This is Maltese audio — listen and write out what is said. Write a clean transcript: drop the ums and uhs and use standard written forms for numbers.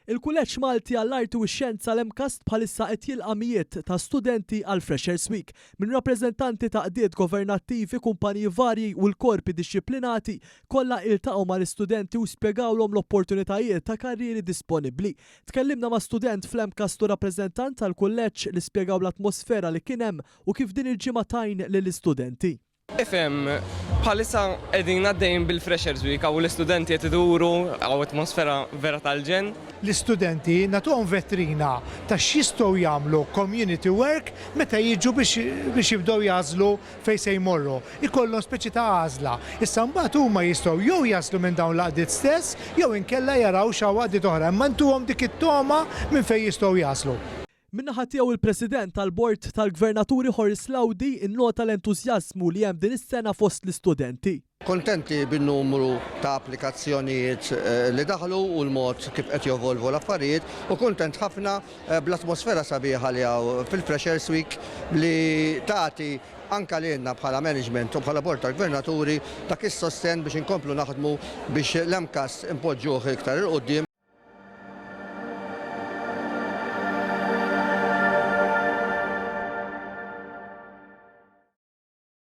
Il-Kulleġġ Malti għall-Arti u x-Xjenza l-MCAST bħalissa qed jilqa' mijiet ta' studenti għal Freshers Week minn rappreżentanti ta' qdiet governattivi, kumpaniji varji u l-korpi dixxiplinati kollha iltaqgħu mal-istudenti u spjegawlhom l-opportunitajiet ta' karrieri disponibbli. Tkellimna ma' student fl-MCAST u rappreżentant tal-kulleġġ li spjegaw l-atmosfera li kien hemm u kif din il-ġimgħa tajn lill-istudenti. Ifhem, bħalissa qegħdin għaddejjin bil-Freshers Week għaw l-istudenti qed iduru għaw atmosfera vera tal-ġen. L-istudenti nagħtuhom vetrina ta' x'jistgħu jagħmlu community work meta jiġu biex jibdew jażlu fejn se jmorru. Ikollhom speċi ta' għażla. Issa mbagħad huma jistgħu jew jaslu minn dawn l-qdiet stess jew inkella jaraw xi għaqdiet oħra, imma ntuhom dik it-toma minn fejn jistgħu jaslu. Minnaħa tiegħu il-President tal-Bord tal-Gvernaturi Horace Lowdy innota l-entużjażmu li hemm din is-sena fost l-istudenti. Kontenti bin-numru ta' applikazzjonijiet li daħlu u l-mod kif qed jevolvu l-affarijiet u kuntent ħafna bl-atmosfera sabiħa li hawn fil-Freshers Week li tagħti anke lilna bħala management u bħala Bord tal-Gvernaturi dak is-sosten biex inkomplu naħdmu biex l-MCAST impoġġuh iktar il qudiem.